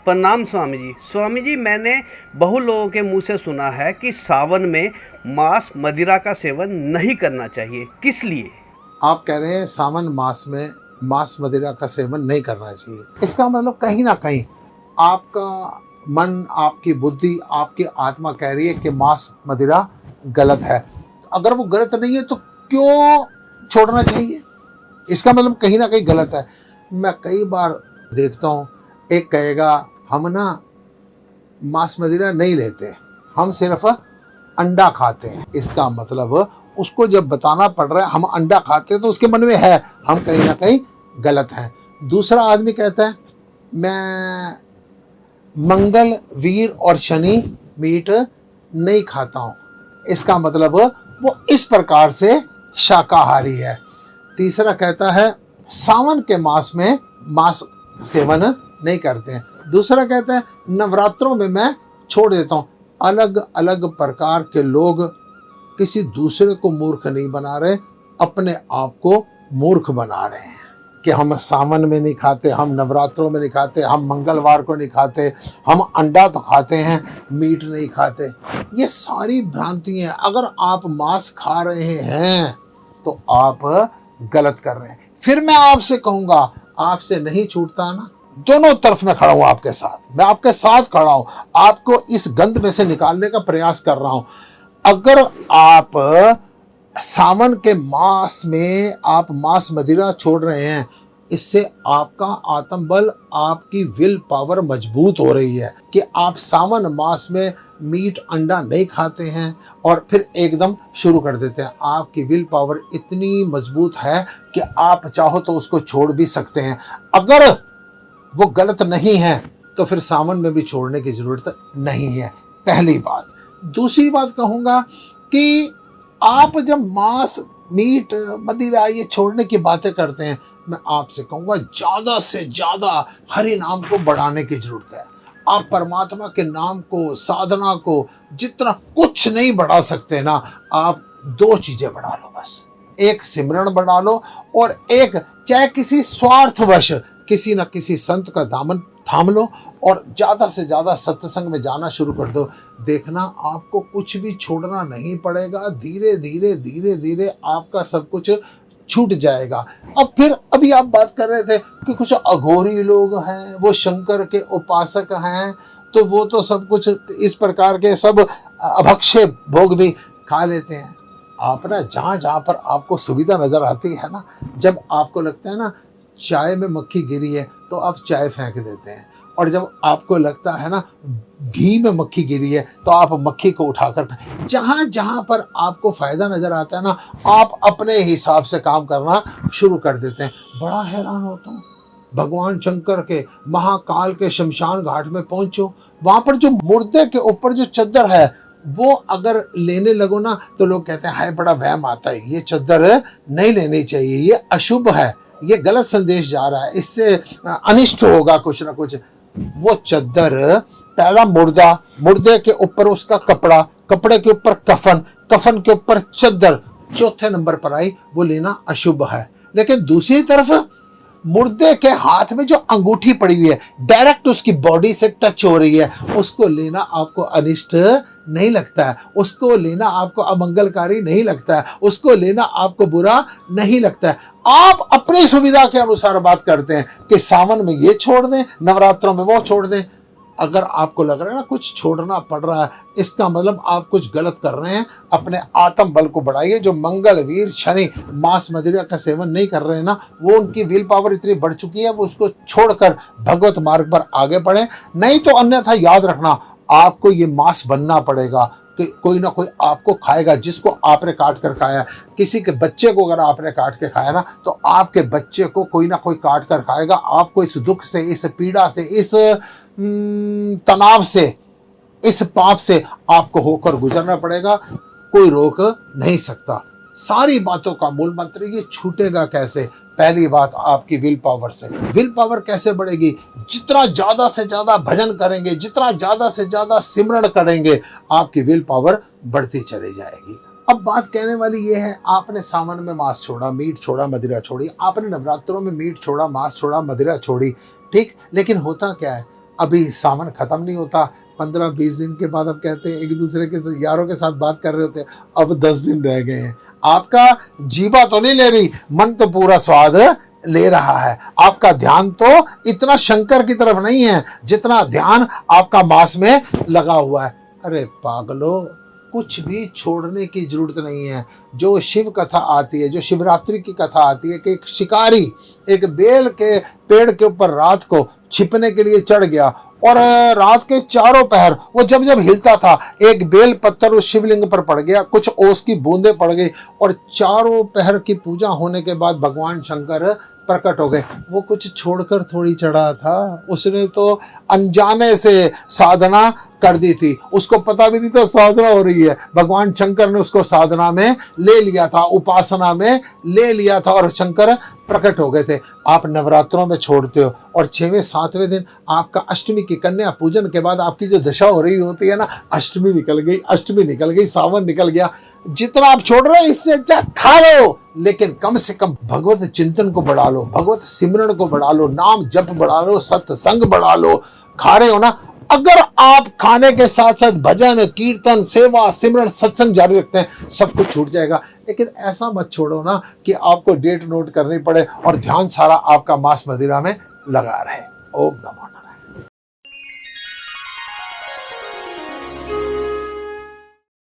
प्रणाम स्वामी जी। स्वामी जी, मैंने बहु लोगों के मुंह से सुना है कि सावन में मांस मदिरा का सेवन नहीं करना चाहिए। किस लिए? आप कह रहे हैं सावन मास में मांस मदिरा का सेवन नहीं करना चाहिए। इसका मतलब कहीं ना कहीं आपका मन, आपकी बुद्धि, आपकी आत्मा कह रही है कि मांस मदिरा गलत है। अगर वो गलत नहीं है तो क्यों छोड़ना चाहिए? इसका मतलब कहीं ना कहीं गलत है। मैं कई बार देखता हूँ, एक कहेगा हम ना मांस मदिरा नहीं लेते, हम सिर्फ अंडा खाते हैं। इसका मतलब उसको जब बताना पड़ रहा है हम अंडा खाते हैं तो उसके मन में है हम कहीं ना कहीं गलत हैं। दूसरा आदमी कहता है मैं मंगल, वीर और शनि मीट नहीं खाता हूँ। इसका मतलब वो इस प्रकार से शाकाहारी है। तीसरा कहता है सावन के मास में मांस सेवन नहीं करते हैं। दूसरा कहता है नवरात्रों में मैं छोड़ देता हूँ। अलग अलग प्रकार के लोग किसी दूसरे को मूर्ख नहीं बना रहे, अपने आप को मूर्ख बना रहे हैं कि हम सावन में नहीं खाते, हम नवरात्रों में नहीं खाते, हम मंगलवार को नहीं खाते, हम अंडा तो खाते हैं, मीट नहीं खाते। ये सारी भ्रांति हैं। अगर आप मांस खा रहे हैं तो आप गलत कर रहे हैं। फिर मैं आपसे कहूंगा, आपसे नहीं छूटता ना, दोनों तरफ में खड़ा हूं आपके साथ, मैं आपके साथ खड़ा हूं, आपको इस गंध में से निकालने का प्रयास कर रहा हूं। अगर आप सावन के मास में आप मांस मदिरा छोड़ रहे हैं, इससे आपका आत्मबल, आपकी विल पावर मजबूत हो रही है कि आप सावन मास में मीट अंडा नहीं खाते हैं और फिर एकदम शुरू कर देते हैं। आपकी विल पावर इतनी मजबूत है कि आप चाहो तो उसको छोड़ भी सकते हैं। अगर वो गलत नहीं है तो फिर सावन में भी छोड़ने की जरूरत नहीं है, पहली बात। दूसरी बात कहूंगा कि आप जब मांस, मीट, मदिरा ये छोड़ने की बातें करते हैं, मैं आपसे कहूंगा ज्यादा से ज्यादा हरि नाम को बढ़ाने की जरूरत है। आप परमात्मा के नाम को, साधना को जितना कुछ नहीं बढ़ा सकते ना, आप दो चीजें बढ़ा लो बस। एक सिमरन बढ़ा लो और एक चाहे किसी स्वार्थवश किसी न किसी संत का दामन थाम लो और ज्यादा से ज्यादा सत्संग में जाना शुरू कर दो। देखना आपको कुछ भी छोड़ना नहीं पड़ेगा। धीरे धीरे धीरे धीरे आपका सब कुछ छूट जाएगा। अब फिर अभी आप बात कर रहे थे कि कुछ अघोरी लोग हैं, वो शंकर के उपासक हैं, तो वो तो सब कुछ इस प्रकार के सब अभक्ष्य भोग भी खा लेते हैं। आप ना जहाँ जहाँ पर आपको सुविधा नजर आती है ना, जब आपको लगता है ना चाय में मक्खी गिरी है तो आप चाय फेंक देते हैं, और जब आपको लगता है ना घी में मक्खी गिरी है तो आप मक्खी को उठाकर, जहाँ जहाँ पर आपको फायदा नजर आता है ना, आप अपने हिसाब से काम करना शुरू कर देते हैं। बड़ा हैरान होता हूँ। भगवान शंकर के महाकाल के शमशान घाट में पहुंचो, वहां पर जो मुर्दे के ऊपर जो चद्दर है वो अगर लेने लगो ना तो लोग कहते हैं हाय बड़ा वहम आता है, ये चद्दर नहीं लेनी चाहिए, ये अशुभ है, ये गलत संदेश जा रहा है, इससे अनिष्ट होगा कुछ ना कुछ। वो चद्दर, पहला मुर्दा, मुर्दे के ऊपर उसका कपड़ा, कपड़े के ऊपर कफन, कफन के ऊपर चद्दर, चौथे नंबर पर आई, वो लेना अशुभ है। लेकिन दूसरी तरफ मुर्दे के हाथ में जो अंगूठी पड़ी हुई है, डायरेक्ट उसकी बॉडी से टच हो रही है, उसको लेना आपको अनिष्ट नहीं लगता है, उसको लेना आपको अमंगलकारी नहीं लगता है, उसको लेना आपको बुरा नहीं लगता है। आप अपनी सुविधा के अनुसार बात करते हैं कि सावन में ये छोड़ दें, नवरात्रों में वो छोड़ दें। अगर आपको लग रहा है ना कुछ छोड़ना पड़ रहा है, इसका मतलब आप कुछ गलत कर रहे हैं। अपने आत्म बल को बढ़ाइए। जो मंगल, वीर, शनि मांस मदिरा का सेवन नहीं कर रहे हैं ना, वो उनकी विल पावर इतनी बढ़ चुकी है, वो उसको छोड़कर भगवत मार्ग पर आगे बढ़े। नहीं तो अन्यथा याद रखना, आपको ये मांस बनना पड़ेगा कि कोई ना कोई आपको खाएगा, जिसको आपने काट कर खाया। किसी के बच्चे को अगर आपने काट के खाया ना, तो आपके बच्चे को कोई ना कोई काट कर खाएगा। आपको इस दुख से, इस पीड़ा से, इस तनाव से, इस पाप से आपको होकर गुजरना पड़ेगा। कोई रोक नहीं सकता। सारी बातों का मूल मंत्र ये छूटेगा कैसे? पहली बात आपकी विल पावर से। विल पावर कैसे बढ़ेगी? जितना ज्यादा से ज्यादा भजन करेंगे, जितना ज्यादा से ज्यादा सिमरण करेंगे, आपकी विल पावर बढ़ती चली जाएगी। अब बात कहने वाली ये है, आपने सावन में मांस छोड़ा, मीट छोड़ा, मदिरा छोड़ी, आपने नवरात्रों में मीट छोड़ा, मांस छोड़ा, मदिरा छोड़ी, ठीक। लेकिन होता क्या है, अभी सावन खत्म नहीं होता, 15-20 दिन के बाद अब कहते हैं एक दूसरे के यारों के साथ बात कर रहे होते हैं, अब 10 दिन रह गए हैं। आपका जीवा तो नहीं ले रही, मन तो पूरा स्वाद ले रहा है। आपका ध्यान तो इतना शंकर की तरफ नहीं है जितना ध्यान आपका मांस में लगा हुआ है। अरे पागलो, कुछ भी छोड़ने की जरूरत नहीं है। जो शिव कथा आती है, जो शिवरात्रि की कथा आती है कि एक शिकारी एक बेल के पेड़ के ऊपर रात को छिपने के लिए चढ़ गया और रात के चारों पहर वो जब जब हिलता था एक बेल पत्थर उस शिवलिंग पर पड़ गया, कुछ ओस की बूंदें पड़ गई और चारों पहर की पूजा होने के बाद भगवान शंकर प्रकट हो गए। वो कुछ छोड़कर थोड़ी चढ़ा था, उसने तो अनजाने से साधना कर दी थी, उसको पता भी नहीं था साधना हो रही है। भगवान शंकर ने उसको साधना में ले लिया था, उपासना में ले लिया था और शंकर प्रकट हो गए थे। आप नवरात्रों में छोड़ते हो और 6वें 7वें दिन आपका अष्टमी की कन्या पूजन के बाद आपकी जो दशा हो रही होती है ना, अष्टमी निकल गई, अष्टमी निकल गई, सावन निकल गया। जितना आप छोड़ रहे हो इससे अच्छा खा लो, लेकिन कम से कम भगवत चिंतन को बढ़ा लो, भगवत सिमरन को बढ़ा लो, नाम जप बढ़ा लो, सत्संग बढ़ा लो। खा रहे हो ना, अगर आप खाने के साथ साथ भजन कीर्तन सेवा सिमरन सत्संग जारी रखते हैं, सब कुछ छूट जाएगा। लेकिन ऐसा मत छोड़ो ना कि आपको डेट नोट करनी पड़े और ध्यान सारा आपका मांस मदिरा में लगा रहे। ओम नमो नारायण।